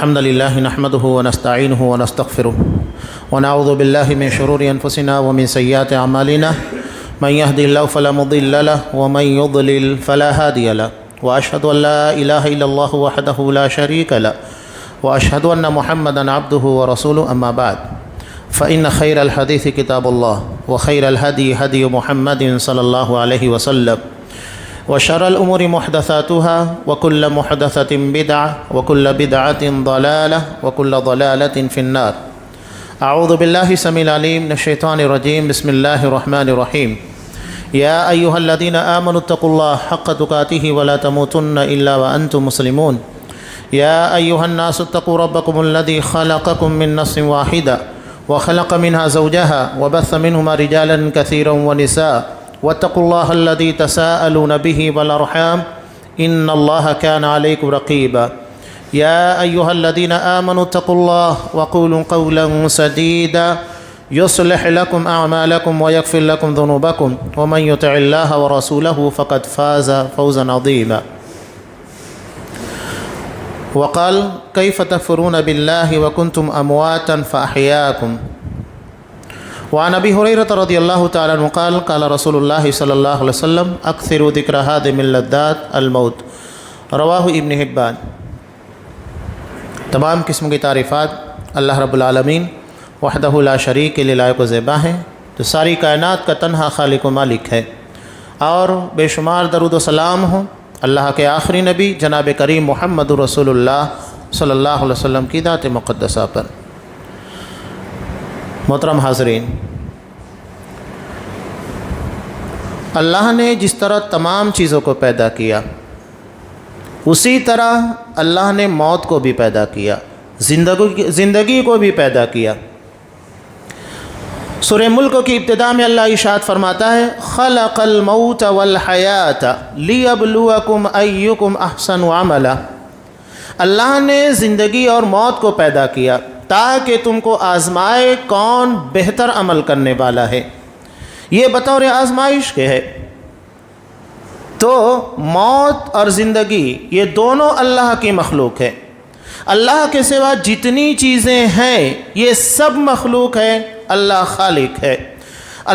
الحمد لله نحمده ونستعينه ونستغفره ونعوذ بالله من شرور أنفسنا ومن سيئات أعمالنا من يهدي الله فلا مضل له ومن يضلل فلا هادي له وأشهد أن لا إله إلا الله وحده لا شريك له وأشهد أن محمدا عبده ورسوله أما بعد فإن خير الحديث كتاب الله وخير الهدي هدي محمد صلى الله عليه وسلم وشر الأمور محدثاتها وكل محدثة بدعة وكل بدعة ضلالة وكل ضلالة في النار. أعوذ بالله السميع العليم من الشيطان الرجيم. بسم الله الرحمن الرحيم. يا أيها الذين آمنوا اتقوا الله حق تقاته ولا تموتن إلا وأنتم مسلمون. يا أيها الناس اتقوا ربكم الذي خلقكم من نفس واحدة وخلق منها زوجها وبث منهما رجالا كثيرا ونساء واتقوا الله الذي تساءلون به والأرحام إن الله كان عليكم رقيبا. يا أيها الذين آمنوا اتقوا الله وقولوا قولا سديدا يصلح لكم أعمالكم ويغفر لكم ذنوبكم ومن يطع الله ورسوله فقد فاز فوزا عظيما. وقال كيف تكفرون بالله وكنتم أمواتا فأحياكم. وعن أبي هريرة رضي الله تعالى عنه قال قال رسول الله صلى الله عليه وسلم أكثروا ذكر هادم اللذات الموت. رواہ ابن حبان. تمام قسم کی تعریفات اللہ رب العالمین وحدہ لا شریک کے لیے لائق و زیبا ہیں، جو ساری کائنات کا تنہا خالق و مالک ہے، اور بے شمار درود و سلام ہوں اللہ کے آخری نبی جناب کریم محمد رسول اللہ صلی اللہ علیہ وسلم کی ذات مقدسہ پر. محترم حاضرین، اللہ نے جس طرح تمام چیزوں کو پیدا کیا اسی طرح اللہ نے موت کو بھی پیدا کیا، زندگی کو بھی پیدا کیا. سورہ ملک کی ابتدا میں اللہ ارشاد فرماتا ہے خلق الموت والحیات لیبلوکم ایکم احسن عملا. اللہ نے زندگی اور موت کو پیدا کیا تاکہ تم کو آزمائے کون بہتر عمل کرنے والا ہے. یہ بطور آزمائش کے ہے. تو موت اور زندگی یہ دونوں اللہ کی مخلوق ہے. اللہ کے سوا جتنی چیزیں ہیں یہ سب مخلوق ہے، اللہ خالق ہے.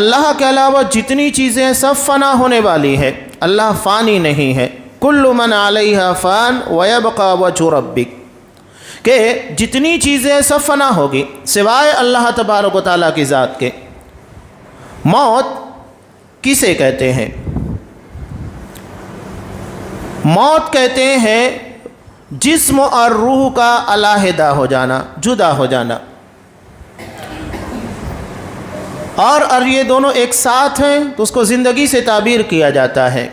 اللہ کے علاوہ جتنی چیزیں سب فنا ہونے والی ہے، اللہ فانی نہیں ہے. کل من علیہا فان ویبقى وجہ ربک، کہ جتنی چیزیں سب فنا ہوگی سوائے اللہ تبارک و تعالیٰ کی ذات کے. موت کسے کہتے ہیں؟ موت کہتے ہیں جسم اور روح کا علیحدہ ہو جانا، جدا ہو جانا. اور یہ دونوں ایک ساتھ ہیں تو اس کو زندگی سے تعبیر کیا جاتا ہے.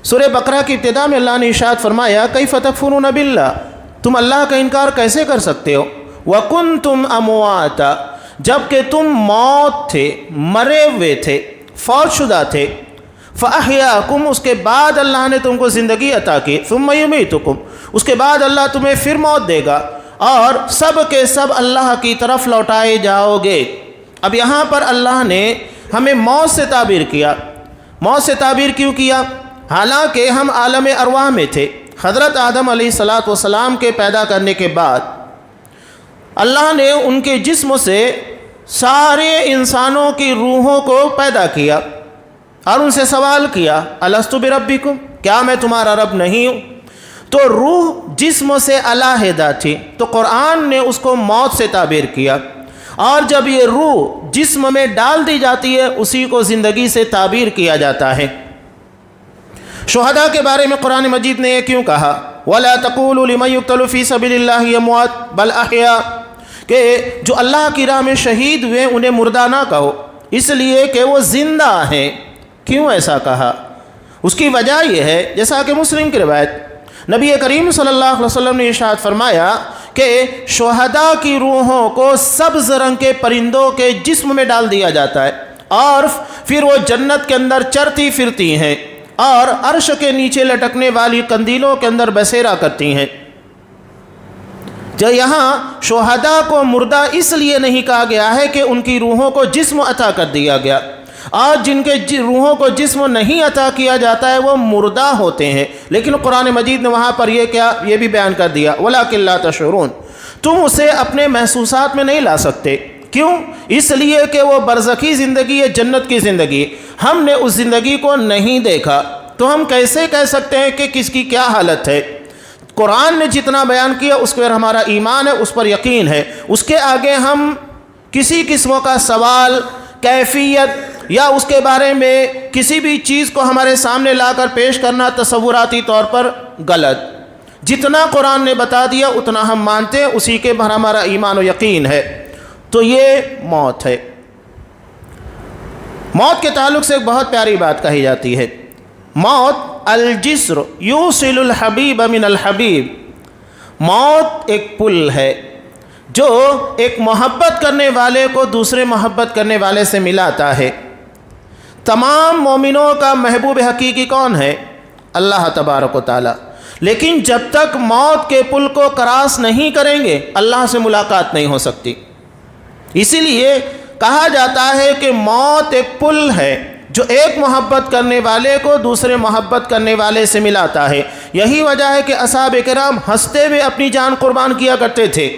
سورہ بقرہ کی ابتدا میں اللہ نے ارشاد فرمایا کیف تکفرون باللہ، تم اللہ کا انکار کیسے کر سکتے ہو. وکنتم امواتا، جب کہ تم موت تھے، مرے ہوئے تھے، فوت شدہ تھے. فاحیاکم، اس کے بعد اللہ نے تم کو زندگی عطا کی. ثم یمیتکم، اس کے بعد اللہ تمہیں پھر موت دے گا، اور سب کے سب اللہ کی طرف لوٹائے جاؤ گے. اب یہاں پر اللہ نے ہمیں موت سے تعبیر کیا. موت سے تعبیر کیوں کیا؟ حالانکہ ہم عالم ارواح میں تھے. حضرت آدم علیہ السلام کے پیدا کرنے کے بعد اللہ نے ان کے جسم سے سارے انسانوں کی روحوں کو پیدا کیا اور ان سے سوال کیا الست بربکم، کیا میں تمہارا رب نہیں ہوں؟ تو روح جسم سے علیحدہ تھی، تو قرآن نے اس کو موت سے تعبیر کیا. اور جب یہ روح جسم میں ڈال دی جاتی ہے اسی کو زندگی سے تعبیر کیا جاتا ہے. شہداء کے بارے میں قرآن مجید نے یہ کیوں کہا وَلَا تَقُولُوا لِمَنْ يُقْتَلُ فِي سَبِيلِ اللَّهِ أَمْوَاتٌ بَلْ أَحْيَاءٌ، کہ جو اللہ کی راہ میں شہید ہوئے انہیں مردہ نہ کہو، اس لیے کہ وہ زندہ ہیں. کیوں ایسا کہا؟ اس کی وجہ یہ ہے جیسا کہ مسلم کی روایت نبی کریم صلی اللہ علیہ وسلم نے ارشاد فرمایا کہ شہداء کی روحوں کو سبز رنگ کے پرندوں کے جسم میں ڈال دیا جاتا ہے، اور پھر وہ جنت کے اندر چرتی پھرتی ہیں اور عرش کے نیچے لٹکنے والی قندیلوں کے اندر بسیرا کرتی ہیں. جو یہاں شہداء کو مردہ اس لیے نہیں کہا گیا ہے کہ ان کی روحوں کو جسم عطا کر دیا گیا، اور جن کے روحوں کو جسم نہیں عطا کیا جاتا ہے وہ مردہ ہوتے ہیں. لیکن قرآن مجید نے وہاں پر یہ بھی بیان کر دیا وَلَٰكِن لَّا تَشْعُرُونَ، تم اسے اپنے محسوسات میں نہیں لا سکتے۔ کیوں؟ اس لیے کہ وہ برزخی زندگی ہے، جنت کی زندگی، ہم نے اس زندگی کو نہیں دیکھا، تو ہم کیسے کہہ سکتے ہیں کہ کس کی کیا حالت ہے؟ قرآن نے جتنا بیان کیا اس پر ہمارا ایمان ہے، اس پر یقین ہے، اس کے آگے ہم کسی قسم کا سوال، کیفیت یا اس کے بارے میں کسی بھی چیز کو ہمارے سامنے لا کر پیش کرنا تصوراتی طور پر غلط۔ جتنا قرآن نے بتا دیا اتنا ہم مانتے ہیں، اسی کے پر ہمارا ایمان و یقین ہے۔ تو یہ موت ہے۔ موت کے تعلق سے ایک بہت پیاری بات کہی جاتی ہے، موت الجسر یوصل الحبیب من الحبیب، موت ایک پل ہے جو ایک محبت کرنے والے کو دوسرے محبت کرنے والے سے ملاتا ہے۔ تمام مومنوں کا محبوب حقیقی کون ہے؟ اللہ تبارک و تعالی۔ لیکن جب تک موت کے پل کو کراس نہیں کریں گے اللہ سے ملاقات نہیں ہو سکتی۔ اسی لیے کہا جاتا ہے کہ موت ایک پل ہے جو ایک محبت کرنے والے کو دوسرے محبت کرنے والے سے ملاتا ہے۔ یہی وجہ ہے کہ اصحاب کرام ہنستے ہوئے اپنی جان قربان کیا کرتے تھے۔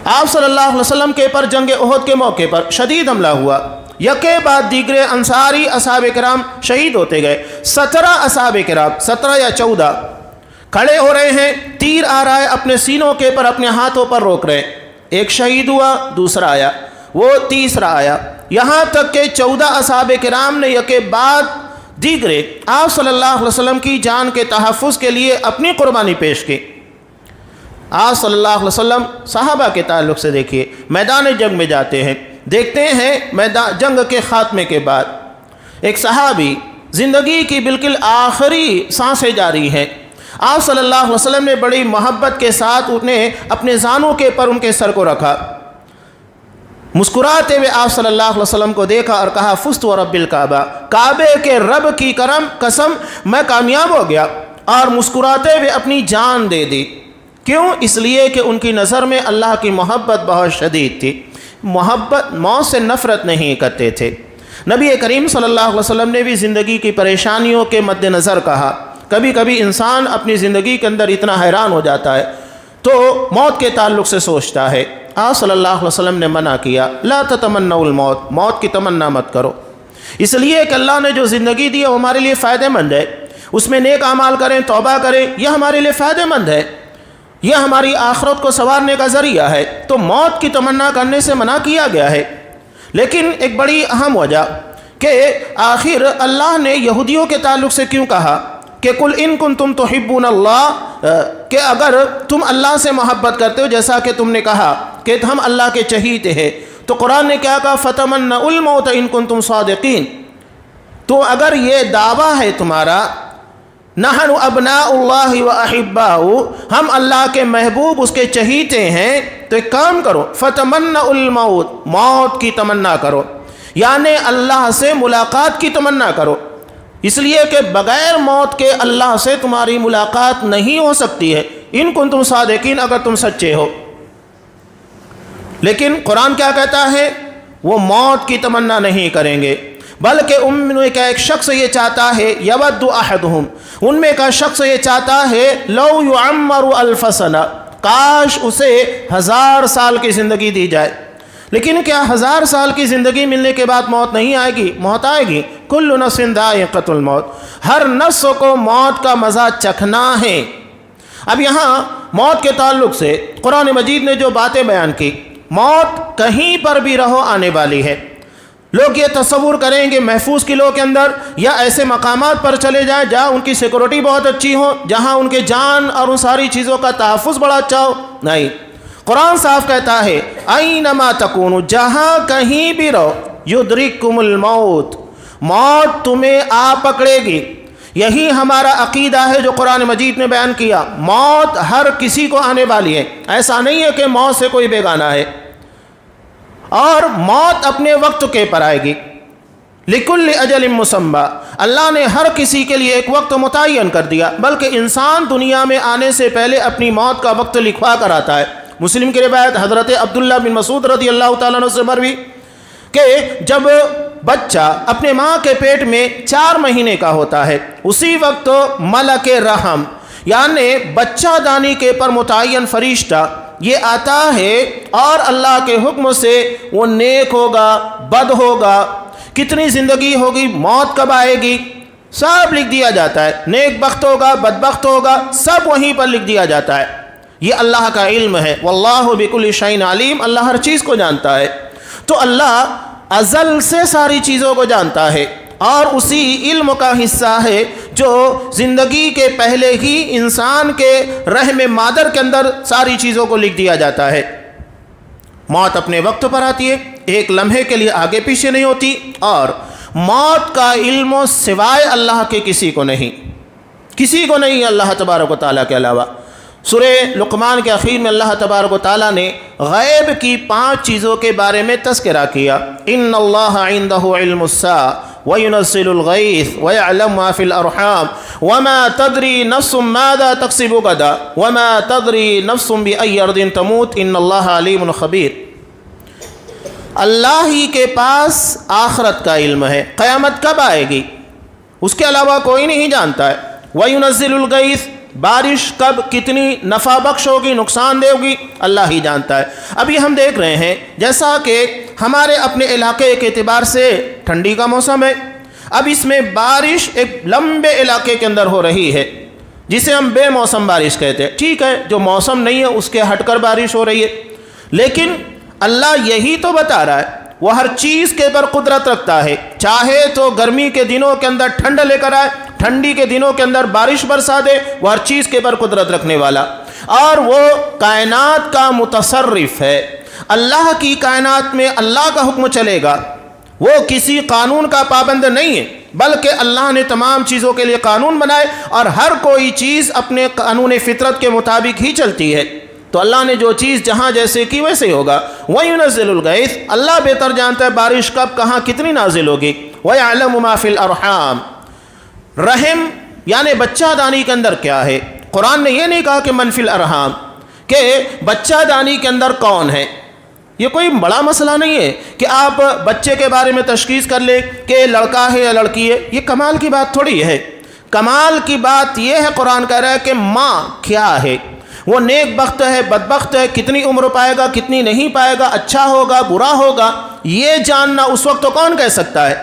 آپ صلی اللہ علیہ وسلم کے پر جنگ احد کے موقع پر شدید حملہ ہوا، یکے بعد دیگرے انصاری اصحاب کرام شہید ہوتے گئے۔ 17 اصحاب کرام، 17 یا 14 کھڑے ہو رہے ہیں، تیر آ رہا ہے اپنے سینوں کے پر، اپنے ہاتھوں پر روک رہے ہیں۔ ایک شہید ہوا، دوسرا آیا، وہ تیسرا آیا، یہاں تک کہ 14 اصحاب کرام نے یکے بعد دیگرے آپ صلی اللہ علیہ وسلم کی جان کے تحفظ کے لیے اپنی قربانی پیش کی۔ آپ صلی اللہ علیہ وسلم صحابہ کے تعلق سے دیکھیے، میدان جنگ میں جاتے ہیں، دیکھتے ہیں میدان جنگ کے خاتمے کے بعد ایک صحابی زندگی کی بالکل آخری سانسیں جاری ہیں، آپ صلی اللہ علیہ وسلم نے بڑی محبت کے ساتھ انہیں اپنے زانوں کے پر ان کے سر کو رکھا، مسکراتے ہوئے آپ صلی اللہ علیہ وسلم کو دیکھا اور کہا فزت ورب الکعبہ، کعبے کے رب کی قسم میں کامیاب ہو گیا، اور مسکراتے ہوئے اپنی جان دے دی۔ کیوں؟ اس لیے کہ ان کی نظر میں اللہ کی محبت بہت شدید تھی، محبت موت سے نفرت نہیں کرتے تھے۔ نبی کریم صلی اللہ علیہ وسلم نے بھی زندگی کی پریشانیوں کے مد نظر کہا، کبھی کبھی انسان اپنی زندگی کے اندر اتنا حیران ہو جاتا ہے تو موت کے تعلق سے سوچتا ہے۔ آپ صلی اللہ علیہ وسلم نے منع کیا، لا تتمنوا الموت، موت کی تمنا مت کرو، اس لیے کہ اللہ نے جو زندگی دی ہے وہ ہمارے لیے فائدہ مند ہے، اس میں نیک اعمال کریں، توبہ کریں، یہ ہمارے لیے فائدہ مند ہے، یہ ہماری آخرت کو سنوارنے کا ذریعہ ہے، تو موت کی تمنا کرنے سے منع کیا گیا ہے۔ لیکن ایک بڑی اہم وجہ کہ آخر اللہ نے یہودیوں کے تعلق سے کیوں کہا کہ قل ان کنتم تحبون اللہ، کہ اگر تم اللہ سے محبت کرتے ہو جیسا کہ تم نے کہا کہ ہم اللہ کے چہیتے ہیں، تو قرآن نے کیا کہا فتمنوا الموت ان کنتم صادقین، تو اگر یہ دعویٰ ہے تمہارا نحن ابناء اللہ و احباؤہ، ہم اللہ کے محبوب اس کے چہیتے ہیں، تو ایک کام کرو فتمنوا الموت، موت کی تمنا کرو، یعنی اللہ سے ملاقات کی تمنا کرو، اس لیے کہ بغیر موت کے اللہ سے تمہاری ملاقات نہیں ہو سکتی ہے، ان کنتم صادقین، اگر تم سچے ہو۔ لیکن قرآن کیا کہتا ہے؟ وہ موت کی تمنا نہیں کریں گے، بلکہ ان میں کا ایک شخص یہ چاہتا ہے، یود احدہم، ان میں کا شخص یہ چاہتا ہے لو یعمر الف سنہ، کاش اسے 1000 سال کی زندگی دی جائے۔ لیکن کیا 1000 سال کی زندگی ملنے کے بعد موت نہیں آئے گی؟ موت آئے گی، کل نفس ذائقۃ الموت، ہر نفس کو موت کا مزہ چکھنا ہے۔ اب یہاں موت کے تعلق سے قرآن مجید نے جو باتیں بیان کی، موت کہیں پر بھی رہو آنے والی ہے۔ لوگ یہ تصور کریں گے محفوظ قلعوں کے اندر یا ایسے مقامات پر چلے جائیں جہاں ان کی سیکورٹی بہت اچھی ہو، جہاں ان کے جان اور ان ساری چیزوں کا تحفظ بڑا اچھا ہو، نہیں، قرآن صاف کہتا ہے اینما تکونوا، جہاں کہیں بھی رہو، یدرککم الموت، موت تمہیں آ پکڑے گی۔ یہی ہمارا عقیدہ ہے جو قرآن مجید نے بیان کیا، موت ہر کسی کو آنے والی ہے، ایسا نہیں ہے کہ موت سے کوئی بیگانہ ہے، اور موت اپنے وقت کے پر آئے گی۔ لکل اجل مسمی، اللہ نے ہر کسی کے لیے ایک وقت متعین کر دیا، بلکہ انسان دنیا میں آنے سے پہلے اپنی موت کا وقت لکھوا کر آتا ہے۔ مسلم کی روایت حضرت عبداللہ بن مسعود رضی اللہ تعالیٰ عنہ سے مروی کہ جب بچہ اپنے ماں کے پیٹ میں 4 مہینے کا ہوتا ہے، اسی وقت ملک رحم یعنی بچہ دانی کے پر متعین فرشتہ یہ آتا ہے اور اللہ کے حکم سے وہ نیک ہوگا، بد ہوگا، کتنی زندگی ہوگی، موت کب آئے گی، سب لکھ دیا جاتا ہے، نیک بخت ہوگا، بدبخت ہوگا، سب وہیں پر لکھ دیا جاتا ہے۔ یہ اللہ کا علم ہے، واللہ بکل شیء علیم، اللہ ہر چیز کو جانتا ہے۔ تو اللہ ازل سے ساری چیزوں کو جانتا ہے اور اسی علم کا حصہ ہے جو زندگی کے پہلے ہی انسان کے رحم مادر کے اندر ساری چیزوں کو لکھ دیا جاتا ہے۔ موت اپنے وقت پر آتی ہے، ایک لمحے کے لیے آگے پیچھے نہیں ہوتی، اور موت کا علم سوائے اللہ کے کسی کو نہیں اللہ تبارک و تعالیٰ کے علاوہ۔ سورہ لقمان کے اخیر میں اللہ تبارک و تعالیٰ نے غیب کی 5 چیزوں کے بارے میں تذکرہ کیا۔ ان اللہ عندہ علم الساعۃ وَيُنَزِّلُ الْغَيْثَ وَيَعْلَمُ مَا فِي الْأَرْحَامِ وَمَا تَدْرِي نَفْسٌ مَاذَا تَكْسِبُ غَدًا وَمَا تَدْرِي نَفْسٌ بِأَيِّ أَرْضٍ تَمُوتُ إِنَّ اللَّهَ عَلِيمٌ خَبِيرٌ۔ اللہ ہی کے پاس آخرت کا علم ہے، قیامت کب آئے گی اس کے علاوہ کوئی نہیں جانتا ہے۔ وَيُنَزِّلُ الْغَيْثَ، بارش کب کتنی نفع بخش ہوگی، نقصان دے ہوگی، اللہ ہی جانتا ہے۔ ابھی ہم دیکھ رہے ہیں جیسا کہ ہمارے اپنے علاقے کے اعتبار سے ٹھنڈی کا موسم ہے، اب اس میں بارش ایک لمبے علاقے کے اندر ہو رہی ہے جسے ہم بے موسم بارش کہتے ہیں۔ ٹھیک ہے، جو موسم نہیں ہے اس کے ہٹ کر بارش ہو رہی ہے، لیکن اللہ یہی تو بتا رہا ہے وہ ہر چیز کے پر قدرت رکھتا ہے، چاہے تو گرمی کے دنوں کے اندر ٹھنڈ لے کر آئے، ٹھنڈی کے دنوں کے اندر بارش برسا دے، وہ ہر چیز کے پر قدرت رکھنے والا، اور وہ کائنات کا متصرف ہے۔ اللہ کی کائنات میں اللہ کا حکم چلے گا، وہ کسی قانون کا پابند نہیں ہے، بلکہ اللہ نے تمام چیزوں کے لیے قانون بنائے اور ہر کوئی چیز اپنے قانون فطرت کے مطابق ہی چلتی ہے۔ تو اللہ نے جو چیز جہاں جیسے کی ویسے ہوگا۔ وَيُنَزِّلُ الْغَيْثَ، اللہ بہتر جانتا ہے بارش کب کہاں کتنی نازل ہوگی۔ وَيَعْلَمُ مَا فِي الْأَرْحَامِ، رحم یعنی بچہ دانی کے اندر کیا ہے۔ قرآن نے یہ نہیں کہا کہ من فی الارحام، کہ بچہ دانی کے اندر کون ہے۔ یہ کوئی بڑا مسئلہ نہیں ہے کہ آپ بچے کے بارے میں تشخیص کر لیں کہ لڑکا ہے یا لڑکی ہے، یہ کمال کی بات تھوڑی ہے۔ کمال کی بات یہ ہے، قرآن کہہ رہا ہے کہ ماں کیا ہے، وہ نیک بخت ہے، بدبخت ہے، کتنی عمر پائے گا، کتنی نہیں پائے گا، اچھا ہوگا، برا ہوگا، یہ جاننا اس وقت تو کون کہہ سکتا ہے۔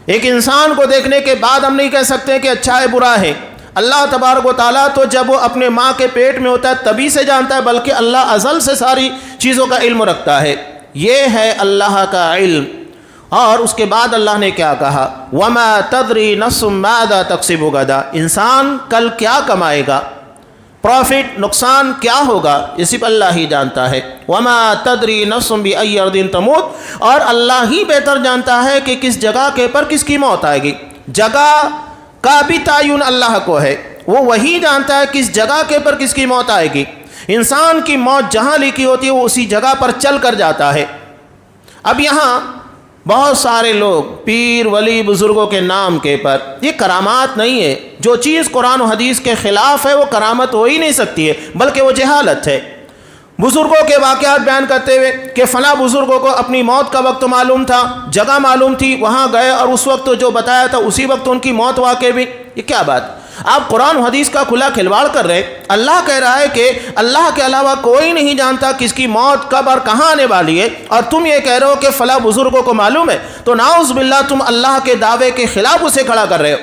ایک انسان کو دیکھنے کے بعد ہم نہیں کہہ سکتے کہ اچھا ہے برا ہے۔ اللہ تبارک و تعالیٰ تو جب وہ اپنے ماں کے پیٹ میں ہوتا ہے تبھی سے جانتا ہے، بلکہ اللہ ازل سے ساری چیزوں کا علم رکھتا ہے۔ یہ ہے اللہ کا علم۔ اور اس کے بعد اللہ نے کیا کہا، وَمَا تَدْرِي نَفْسٌ مَاذَا تَكْسِبُ غَدًا، انسان کل کیا کمائے گا، پروفٹ نقصان کیا ہوگا، یہ صرف اللہ ہی جانتا ہے۔ وَمَا تَدْرِي نَفْسٌ بِأَيِّ أَرْضٍ تَمُوتُ، اور اللہ ہی بہتر جانتا ہے کہ کس جگہ کے پر کس کی موت آئے گی۔ جگہ کا بھی تعین اللہ کو ہے، وہ وہی جانتا ہے کس جگہ کے پر کس کی موت آئے گی۔ انسان کی موت جہاں لکھی ہوتی ہے وہ اسی جگہ پر چل کر جاتا ہے۔ اب یہاں بہت سارے لوگ پیر ولی بزرگوں کے نام کے پر، یہ کرامات نہیں ہے، جو چیز قرآن و حدیث کے خلاف ہے وہ کرامت ہو ہی نہیں سکتی ہے، بلکہ وہ جہالت ہے۔ بزرگوں کے واقعات بیان کرتے ہوئے کہ فلاں بزرگوں کو اپنی موت کا وقت معلوم تھا، جگہ معلوم تھی، وہاں گئے اور اس وقت جو بتایا تھا اسی وقت ان کی موت واقع بھی، یہ کیا بات؟ آپ قرآن و حدیث کا کھلا کھلواڑ کر رہے۔ اللہ کہہ رہا ہے کہ اللہ کے علاوہ کوئی نہیں جانتا کس کی موت کب اور کہاں آنے والی ہے، اور تم یہ کہہ رہے ہو کہ فلاں بزرگوں کو معلوم ہے، تو نعوذ باللہ تم اللہ کے دعوے کے خلاف اسے کھڑا کر رہے ہو۔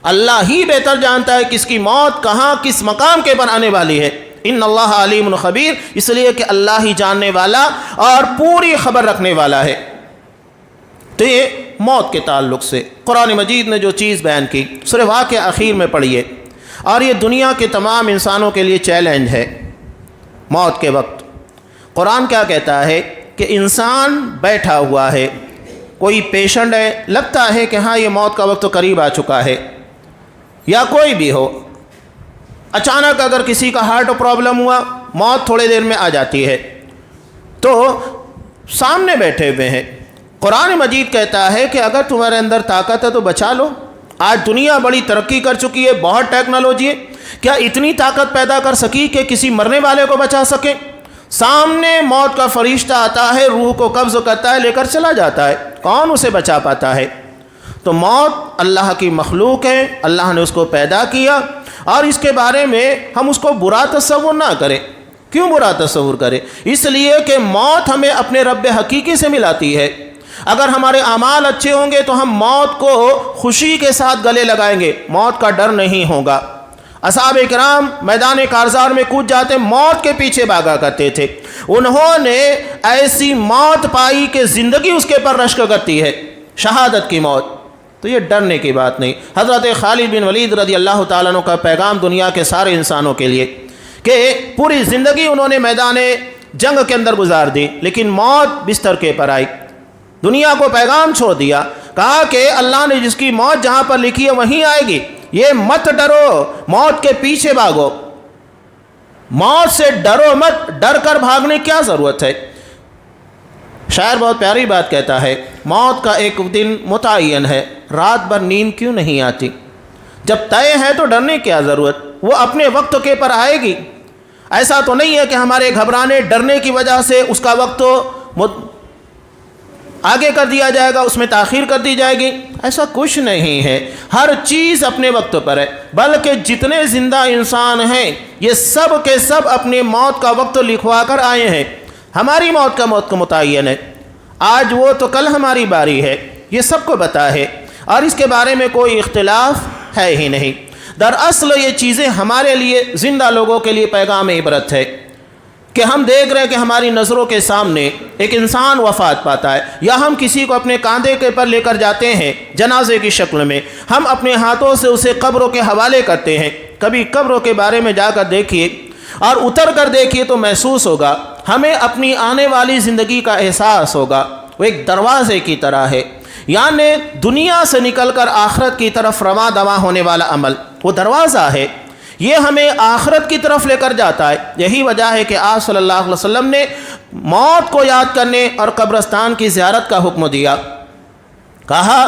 اللہ ہی بہتر جانتا ہے کس کی موت کہاں کس مقام کے پر آنے والی ہے۔ ان اللہ علیم خبیر، اس لیے کہ اللہ ہی جاننے والا اور پوری خبر رکھنے والا ہے۔ تو یہ موت کے تعلق سے قرآن مجید نے جو چیز بیان کی سورہ واقعہ اخیر میں پڑھیے، اور یہ دنیا کے تمام انسانوں کے لیے چیلنج ہے۔ موت کے وقت قرآن کیا کہتا ہے کہ انسان بیٹھا ہوا ہے، کوئی پیشنٹ ہے، لگتا ہے کہ ہاں یہ موت کا وقت تو قریب آ چکا ہے، یا کوئی بھی ہو، اچانک اگر کسی کا ہارٹ پرابلم ہوا، موت تھوڑے دیر میں آ جاتی ہے، تو سامنے بیٹھے ہوئے ہیں۔ قرآن مجید کہتا ہے کہ اگر تمہارے اندر طاقت ہے تو بچا لو۔ آج دنیا بڑی ترقی کر چکی ہے، بہت ٹیکنالوجی ہے، کیا اتنی طاقت پیدا کر سکی کہ کسی مرنے والے کو بچا سکے؟ سامنے موت کا فرشتہ آتا ہے، روح کو قبض کرتا ہے، لے کر چلا جاتا ہے، کون اسے بچا پاتا ہے؟ تو موت اللہ کی مخلوق ہے، اللہ نے اس کو پیدا کیا، اور اس کے بارے میں ہم اس کو برا تصور نہ کریں۔ کیوں برا تصور کریں؟ اس لیے کہ موت ہمیں اپنے رب حقیقی سے ملاتی ہے۔ اگر ہمارے اعمال اچھے ہوں گے تو ہم موت کو خوشی کے ساتھ گلے لگائیں گے، موت کا ڈر نہیں ہوگا۔ اصحاب کرام میدان کارزار میں کود جاتے، موت کے پیچھے بھاگا کرتے تھے۔ انہوں نے ایسی موت پائی کہ زندگی اس کے پر رشک کرتی ہے، شہادت کی موت۔ تو یہ ڈرنے کی بات نہیں۔ حضرت خالد بن ولید رضی اللہ تعالیٰ عنہ کا پیغام دنیا کے سارے انسانوں کے لیے کہ پوری زندگی انہوں نے میدان جنگ کے اندر گزار دی، لیکن موت بستر کے پر آئی، دنیا کو پیغام چھوڑ دیا، کہا کہ اللہ نے جس کی موت جہاں پر لکھی ہے وہیں آئے گی، یہ مت ڈرو، موت کے پیچھے بھاگو، موت سے ڈرو مت، ڈر کر بھاگنے کیا ضرورت ہے۔ شاعر بہت پیاری بات کہتا ہے، موت کا ایک دن متعین ہے، رات بھر نیند کیوں نہیں آتی؟ جب طے ہے تو ڈرنے کیا ضرورت، وہ اپنے وقت کے پر آئے گی۔ ایسا تو نہیں ہے کہ ہمارے گھبرانے ڈرنے کی وجہ سے اس کا وقت آگے کر دیا جائے گا، اس میں تاخیر کر دی جائے گی، ایسا کچھ نہیں ہے۔ ہر چیز اپنے وقت پر ہے، بلکہ جتنے زندہ انسان ہیں یہ سب کے سب اپنے موت کا وقت لکھوا کر آئے ہیں۔ ہماری موت کا متعین ہے، آج وہ تو کل ہماری باری ہے، یہ سب کو پتہ ہے، اور اس کے بارے میں کوئی اختلاف ہے ہی نہیں۔ دراصل یہ چیزیں ہمارے لیے، زندہ لوگوں کے لیے پیغام عبرت ہے کہ ہم دیکھ رہے ہیں کہ ہماری نظروں کے سامنے ایک انسان وفات پاتا ہے، یا ہم کسی کو اپنے کاندھے کے پر لے کر جاتے ہیں جنازے کی شکل میں، ہم اپنے ہاتھوں سے اسے قبروں کے حوالے کرتے ہیں۔ کبھی قبروں کے بارے میں جا کر دیکھیے اور اتر کر دیکھیے تو محسوس ہوگا، ہمیں اپنی آنے والی زندگی کا احساس ہوگا۔ وہ ایک دروازے کی طرح ہے، یعنی دنیا سے نکل کر آخرت کی طرف رواں دواں ہونے والا عمل، وہ دروازہ ہے، یہ ہمیں آخرت کی طرف لے کر جاتا ہے۔ یہی وجہ ہے کہ آپ صلی اللہ علیہ وسلم نے موت کو یاد کرنے اور قبرستان کی زیارت کا حکم دیا، کہا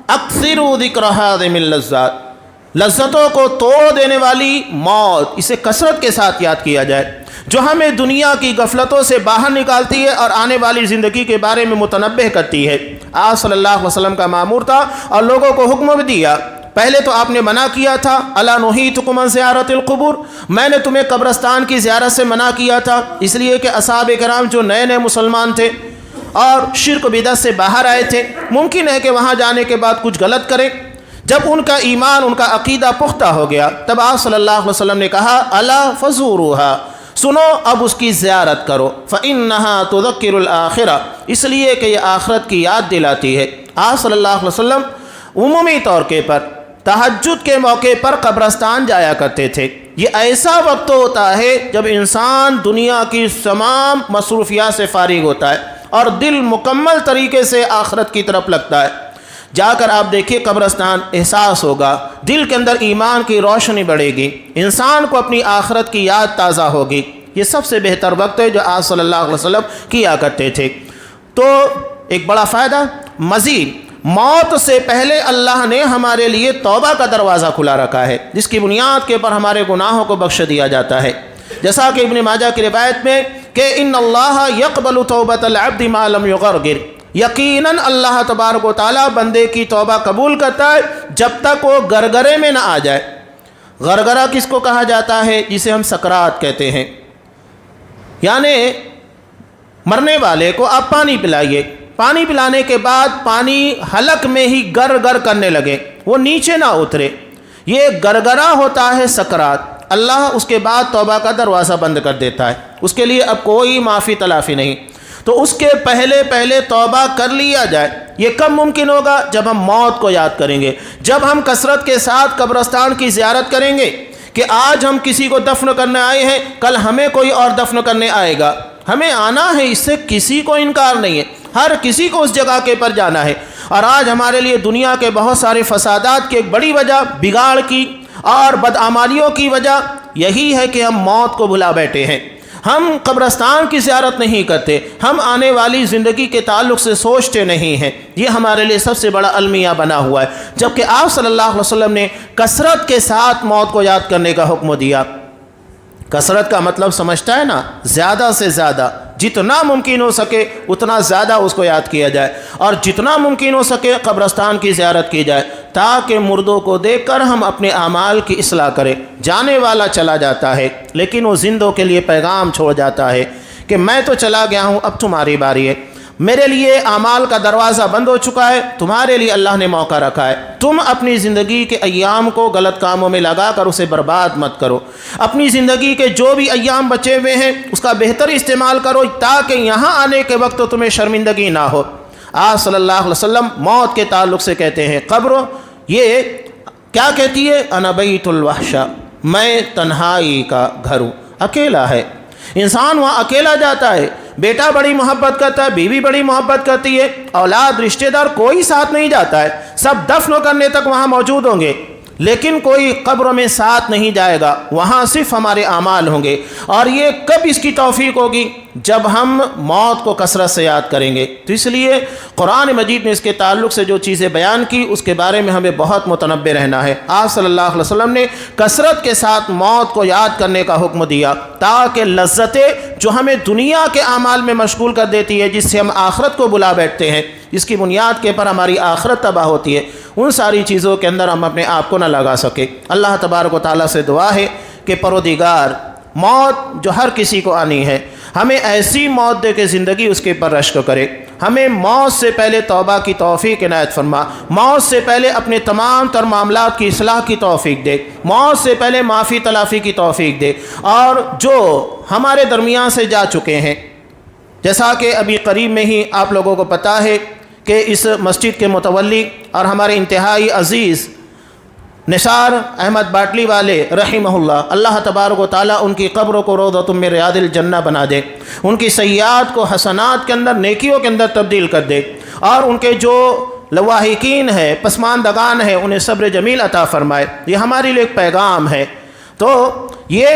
اکثروا ذکر ہاضم اللذات، لذتوں کو توڑ دینے والی موت، اسے کثرت کے ساتھ یاد کیا جائے، جو ہمیں دنیا کی غفلتوں سے باہر نکالتی ہے اور آنے والی زندگی کے بارے میں متنبہ کرتی ہے۔ آپ صلی اللہ علیہ وسلم کا مامور تھا اور لوگوں کو حکم بھی دیا۔ پہلے تو آپ نے منع کیا تھا، الا نہیتکم عن زیارت القبور، میں نے تمہیں قبرستان کی زیارت سے منع کیا تھا، اس لیے کہ اصحاب کرام جو نئے نئے مسلمان تھے اور شرک بدعت سے باہر آئے تھے، ممکن ہے کہ وہاں جانے کے بعد کچھ غلط کریں۔ جب ان کا ایمان، ان کا عقیدہ پختہ ہو گیا، تب آپ صلی اللہ علیہ وسلم نے کہا الا فزوروها، سنو اب اس کی زیارت کرو، فإنها تذکر الآخرہ، اس لیے کہ یہ آخرت کی یاد دلاتی ہے۔ آپ صلی اللہ علیہ وسلم عمومی طور کے پر تہجد کے موقع پر قبرستان جایا کرتے تھے۔ یہ ایسا وقت ہوتا ہے جب انسان دنیا کی تمام مصروفیات سے فارغ ہوتا ہے اور دل مکمل طریقے سے آخرت کی طرف لگتا ہے۔ جا کر آپ دیکھیے قبرستان، احساس ہوگا، دل کے اندر ایمان کی روشنی بڑھے گی، انسان کو اپنی آخرت کی یاد تازہ ہوگی۔ یہ سب سے بہتر وقت ہے جو آپ صلی اللہ علیہ وسلم کیا کرتے تھے۔ تو ایک بڑا فائدہ مزید، موت سے پہلے اللہ نے ہمارے لیے توبہ کا دروازہ کھلا رکھا ہے، جس کی بنیاد کے پر ہمارے گناہوں کو بخش دیا جاتا ہے۔ جیسا کہ ابن ماجہ کی روایت میں کہ ان اللہ یقبل توبۃ العبد ما لم یغرغر، یقیناً اللہ تبارک و تعالیٰ بندے کی توبہ قبول کرتا ہے جب تک وہ گرگرے میں نہ آ جائے۔ غرغرہ کس کو کہا جاتا ہے؟ جسے ہم سکرات کہتے ہیں، یعنی مرنے والے کو آپ پانی پلائیے، پانی پلانے کے بعد پانی حلق میں ہی گر گر کرنے لگے، وہ نیچے نہ اترے، یہ گرگرہ ہوتا ہے سکرات۔ اللہ اس کے بعد توبہ کا دروازہ بند کر دیتا ہے، اس کے لیے اب کوئی معافی تلافی نہیں۔ تو اس کے پہلے توبہ کر لیا جائے۔ یہ کب ممکن ہوگا؟ جب ہم موت کو یاد کریں گے، جب ہم کثرت کے ساتھ قبرستان کی زیارت کریں گے کہ آج ہم کسی کو دفن کرنے آئے ہیں، کل ہمیں کوئی اور دفن کرنے آئے گا، ہمیں آنا ہے، اس سے کسی کو انکار نہیں ہے، ہر کسی کو اس جگہ کے پر جانا ہے۔ اور آج ہمارے لیے دنیا کے بہت سارے فسادات کی ایک بڑی وجہ، بگاڑ کی اور بدعمالیوں کی وجہ یہی ہے کہ ہم موت کو بھلا بیٹھے ہیں، ہم قبرستان کی زیارت نہیں کرتے، ہم آنے والی زندگی کے تعلق سے سوچتے نہیں ہیں۔ یہ ہمارے لیے سب سے بڑا المیہ بنا ہوا ہے، جبکہ آپ صلی اللہ علیہ وسلم نے کثرت کے ساتھ موت کو یاد کرنے کا حکم دیا۔ کثرت کا مطلب سمجھتا ہے نا، زیادہ سے زیادہ، جتنا ممکن ہو سکے اتنا زیادہ اس کو یاد کیا جائے، اور جتنا ممکن ہو سکے قبرستان کی زیارت کی جائے، تاکہ مردوں کو دیکھ کر ہم اپنے اعمال کی اصلاح کریں۔ جانے والا چلا جاتا ہے لیکن وہ زندوں کے لیے پیغام چھوڑ جاتا ہے کہ میں تو چلا گیا ہوں، اب تمہاری باری ہے، میرے لیے اعمال کا دروازہ بند ہو چکا ہے، تمہارے لیے اللہ نے موقع رکھا ہے، تم اپنی زندگی کے ایام کو غلط کاموں میں لگا کر اسے برباد مت کرو، اپنی زندگی کے جو بھی ایام بچے ہوئے ہیں اس کا بہتر استعمال کرو تاکہ یہاں آنے کے وقت تمہیں شرمندگی نہ ہو۔ آپ صلی اللہ علیہ وسلم موت کے تعلق سے کہتے ہیں، قبر یہ کیا کہتی ہے؟ انا بیت الوحشہ، میں تنہائی کا گھر ہوں، اکیلا ہے انسان، وہاں اکیلا جاتا ہے، بیٹا بڑی محبت کرتا ہے، بیوی بڑی محبت کرتی ہے، اولاد رشتہ دار کوئی ساتھ نہیں جاتا ہے، سب دفن کرنے تک وہاں موجود ہوں گے، لیکن کوئی قبر میں ساتھ نہیں جائے گا، وہاں صرف ہمارے اعمال ہوں گے۔ اور یہ کب اس کی توفیق ہوگی؟ جب ہم موت کو کثرت سے یاد کریں گے۔ تو اس لیے قرآن مجید نے اس کے تعلق سے جو چیزیں بیان کی اس کے بارے میں ہمیں بہت متنبہ رہنا ہے۔ آپ صلی اللہ علیہ وسلم نے کثرت کے ساتھ موت کو یاد کرنے کا حکم دیا تاکہ لذتیں جو ہمیں دنیا کے اعمال میں مشغول کر دیتی ہے، جس سے ہم آخرت کو بلا بیٹھتے ہیں، جس کی بنیاد کے پر ہماری آخرت تباہ ہوتی ہے، ان ساری چیزوں کے اندر ہم اپنے آپ کو نہ لگا سکے۔ اللہ تبارک و تعالیٰ سے دعا ہے کہ پروردگار، موت جو ہر کسی کو آنی ہے، ہمیں ایسی موت دے کے زندگی اس کے پر رشک کرے، ہمیں موت سے پہلے توبہ کی توفیق عنایت فرما، موت سے پہلے اپنے تمام تر معاملات کی اصلاح کی توفیق دے، موت سے پہلے معافی تلافی کی توفیق دے، اور جو ہمارے درمیان سے جا چکے ہیں، جیسا کہ ابھی قریب میں ہی آپ لوگوں کو پتہ ہے کہ اس مسجد کے متولی اور ہمارے انتہائی عزیز نثار احمد باٹلی والے رحمہ اللہ، اللہ تبارک و تعالیٰ ان کی قبر کو روضۃ من ریاض الجنہ بنا دے، ان کی سیئات کو حسنات کے اندر، نیکیوں کے اندر تبدیل کر دے، اور ان کے جو لواحقین ہیں، پسماندگان ہیں، انہیں صبر جمیل عطا فرمائے۔ یہ ہمارے لیے ایک پیغام ہے۔ تو یہ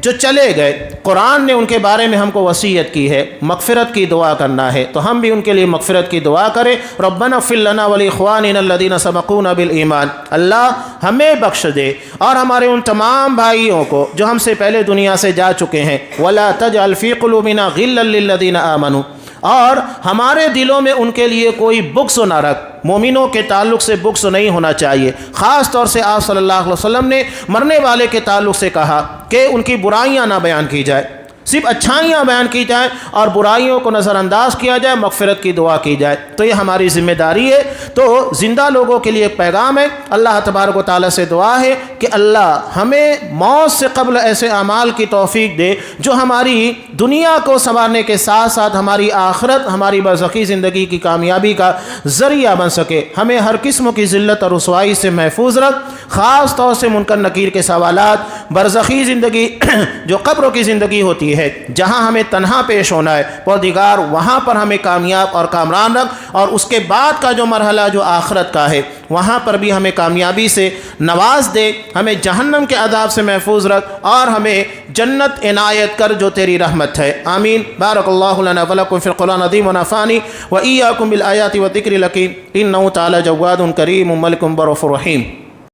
جو چلے گئے، قرآن نے ان کے بارے میں ہم کو وصیت کی ہے مغفرت کی دعا کرنا ہے، تو ہم بھی ان کے لیے مغفرت کی دعا کریں۔ ربنا اغفر لنا ولاخواننا الذین سبقونا بالایمان، اللہ ہمیں بخش دے اور ہمارے ان تمام بھائیوں کو جو ہم سے پہلے دنیا سے جا چکے ہیں، ولا تجعل فی قلوبنا غلا للذین آمنوا، اور ہمارے دلوں میں ان کے لیے کوئی بغض نہ رکھ، مومنوں کے تعلق سے بغض نہیں ہونا چاہیے۔ خاص طور سے آپ صلی اللہ علیہ وسلم نے مرنے والے کے تعلق سے کہا کہ ان کی برائیاں نہ بیان کی جائے، صرف اچھائیاں بیان کی جائیں اور برائیوں کو نظر انداز کیا جائے، مغفرت کی دعا کی جائے۔ تو یہ ہماری ذمہ داری ہے۔ تو زندہ لوگوں کے لیے ایک پیغام ہے، اللہ تبارک و تعالیٰ سے دعا ہے کہ اللہ ہمیں موت سے قبل ایسے اعمال کی توفیق دے جو ہماری دنیا کو سنوارنے کے ساتھ ساتھ ہماری آخرت، ہماری برزخی زندگی کی کامیابی کا ذریعہ بن سکے۔ ہمیں ہر قسم کی ذلت اور رسوائی سے محفوظ رکھ، خاص طور سے منکر نکیر کے سوالات، برزخی زندگی جو قبروں کی زندگی ہوتی ہے، جہاں ہمیں تنہا پیش ہونا ہے، پروردگار وہاں پر ہمیں کامیاب اور کامران رکھ، اور اس کے بعد کا جو مرحلہ جو آخرت کا ہے وہاں پر بھی ہمیں کامیابی سے نواز دے، ہمیں جہنم کے عذاب سے محفوظ رکھ اور ہمیں جنت عنایت کر جو تیری رحمت ہے۔ آمین۔ بارک اللہ لنا ولکم فی القرآن العظیم ونفعنی وإیاکم بالآیات والذکر الحکیم، انہ تعالی جواد کریم ملک بر رحیم۔